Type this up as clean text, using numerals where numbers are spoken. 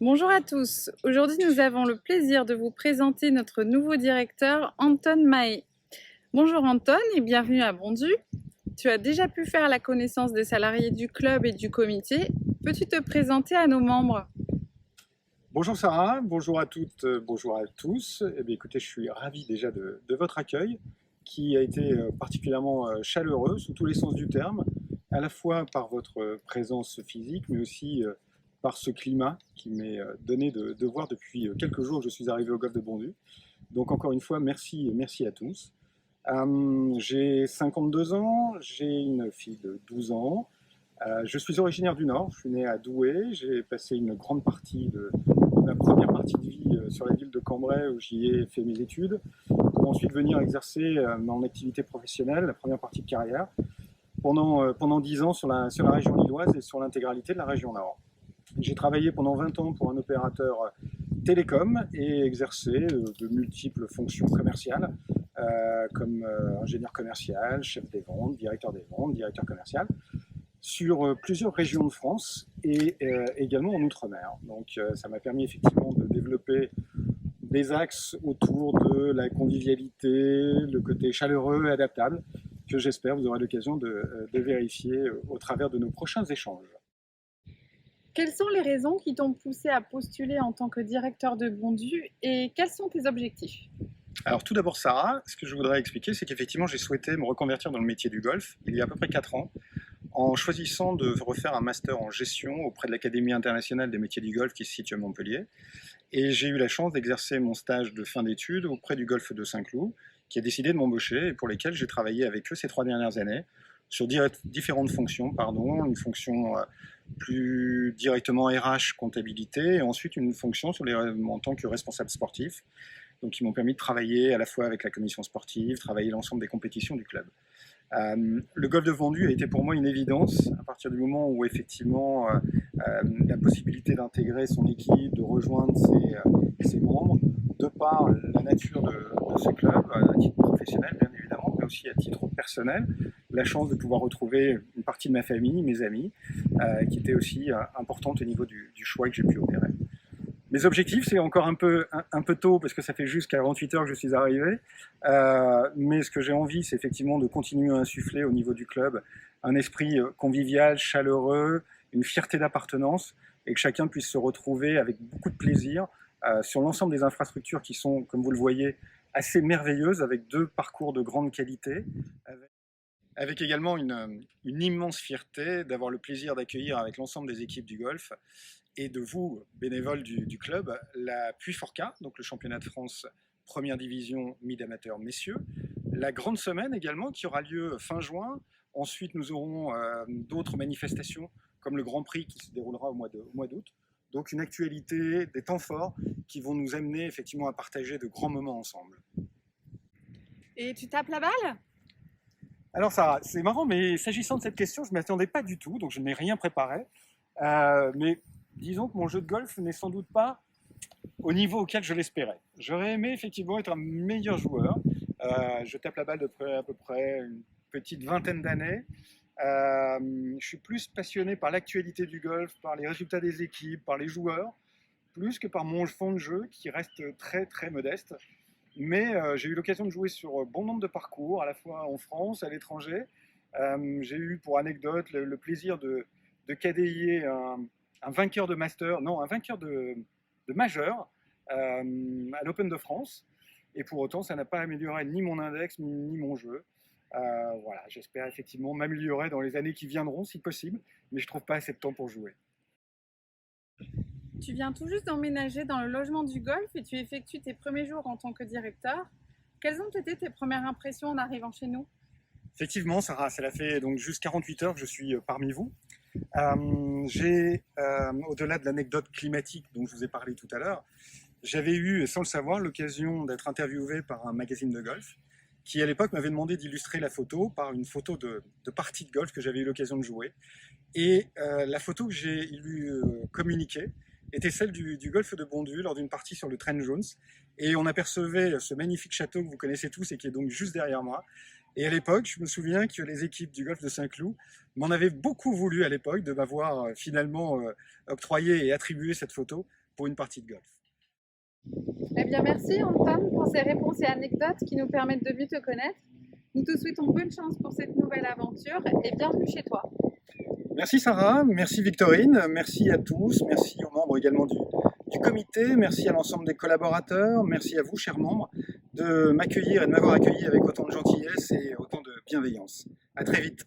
Bonjour à tous. Aujourd'hui, nous avons le plaisir de vous présenter notre nouveau directeur, Anton Mahé. Bonjour Anton et bienvenue à Bondu. Tu as déjà pu faire la connaissance des salariés du club et du comité. Peux-tu te présenter à nos membres? Bonjour Sarah, bonjour à toutes, bonjour à tous. Eh bien, écoutez, je suis ravi déjà de votre accueil qui a été particulièrement chaleureux sous tous les sens du terme, à la fois par votre présence physique, mais aussi par ce climat qui m'est donné de voir depuis quelques jours que je suis arrivé au golfe de Bondu. Donc encore une fois, merci, merci à tous. J'ai 52 ans, j'ai une fille de 12 ans. Je suis originaire du Nord, je suis né à Douai, j'ai passé une grande partie de ma première partie de vie sur la ville de Cambrai où j'y ai fait mes études, pour ensuite venir exercer mon activité professionnelle, la première partie de carrière, pendant 10 ans sur la région lilloise et sur l'intégralité de la région Nord. J'ai travaillé pendant 20 ans pour un opérateur télécom et exercé de multiples fonctions commerciales, comme ingénieur commercial, chef des ventes, directeur commercial, sur plusieurs régions de France et également en Outre-mer. Donc ça m'a permis effectivement de développer des axes autour de la convivialité, le côté chaleureux et adaptable, que j'espère vous aurez l'occasion de vérifier au travers de nos prochains échanges. Quelles sont les raisons qui t'ont poussé à postuler en tant que directeur de Bondu et quels sont tes objectifs? Alors tout d'abord Sarah, ce que je voudrais expliquer, c'est qu'effectivement j'ai souhaité me reconvertir dans le métier du golf il y a à peu près 4 ans, en choisissant de refaire un master en gestion auprès de l'Académie internationale des métiers du golf qui se situe à Montpellier. Et j'ai eu la chance d'exercer mon stage de fin d'études auprès du golf de Saint-Cloud, qui a décidé de m'embaucher et pour lesquels j'ai travaillé avec eux ces 3 dernières années sur différentes fonctions, une fonction plus directement RH, comptabilité, et ensuite une fonction en tant que responsable sportif, donc qui m'ont permis de travailler à la fois avec la commission sportive, travailler l'ensemble des compétitions du club. Le golf de Vendu a été pour moi une évidence à partir du moment où effectivement la possibilité d'intégrer son équipe, de rejoindre ses membres, de par la nature de ce club, à titre professionnel bien évidemment, mais aussi à titre personnel, la chance de pouvoir retrouver une partie de ma famille, mes amis, qui était aussi importante au niveau du choix que j'ai pu opérer. Mes objectifs, c'est encore un peu tôt parce que ça fait juste 48 heures que je suis arrivé. Mais ce que j'ai envie, c'est effectivement de continuer à insuffler au niveau du club un esprit convivial, chaleureux, une fierté d'appartenance et que chacun puisse se retrouver avec beaucoup de plaisir sur l'ensemble des infrastructures qui sont, comme vous le voyez, assez merveilleuses avec 2 parcours de grande qualité. Avec également une immense fierté d'avoir le plaisir d'accueillir avec l'ensemble des équipes du golf et de vous, bénévoles du club, la Puy-Forca, donc le championnat de France première division mid-amateur messieurs. La grande semaine également qui aura lieu fin juin. Ensuite, nous aurons d'autres manifestations comme le Grand Prix qui se déroulera au mois d'août. Donc une actualité, des temps forts qui vont nous amener effectivement à partager de grands moments ensemble. Et tu tapes la balle? Alors Sarah, c'est marrant, mais s'agissant de cette question, je ne m'y attendais pas du tout, donc je n'ai rien préparé. Mais disons que mon jeu de golf n'est sans doute pas au niveau auquel je l'espérais. J'aurais aimé effectivement être un meilleur joueur. Je tape la balle depuis à peu près une petite vingtaine d'années. Je suis plus passionné par l'actualité du golf, par les résultats des équipes, par les joueurs, plus que par mon fond de jeu qui reste très très modeste. Mais j'ai eu l'occasion de jouer sur bon nombre de parcours, à la fois en France, à l'étranger. J'ai eu, pour anecdote, le plaisir de quadriller un vainqueur de master, non, un vainqueur de majeur à l'Open de France. Et pour autant, ça n'a pas amélioré ni mon index, ni mon jeu. Voilà, j'espère effectivement m'améliorer dans les années qui viendront, si possible, mais je ne trouve pas assez de temps pour jouer. Tu viens tout juste d'emménager dans le logement du golf et tu effectues tes premiers jours en tant que directeur. Quelles ont été tes premières impressions en arrivant chez nous? Effectivement, Sarah, cela fait donc juste 48 heures que je suis parmi vous. Au-delà de l'anecdote climatique dont je vous ai parlé tout à l'heure, j'avais eu, sans le savoir, l'occasion d'être interviewé par un magazine de golf qui, à l'époque, m'avait demandé d'illustrer la photo par une photo de partie de golf que j'avais eu l'occasion de jouer. Et la photo que j'ai communiquée était celle du golfe de Bondu lors d'une partie sur le Trent Jones. Et on apercevait ce magnifique château que vous connaissez tous et qui est donc juste derrière moi. Et à l'époque, je me souviens que les équipes du golfe de Saint-Cloud m'en avaient beaucoup voulu à l'époque de m'avoir finalement octroyé et attribué cette photo pour une partie de golf. Eh bien, merci Anton pour ces réponses et anecdotes qui nous permettent de mieux te connaître. Nous te souhaitons bonne chance pour cette nouvelle aventure et bienvenue chez toi. Merci Sarah, merci Victorine, merci à tous, merci aux membres également du comité, merci à l'ensemble des collaborateurs, merci à vous chers membres de m'accueillir et de m'avoir accueilli avec autant de gentillesse et autant de bienveillance. À très vite.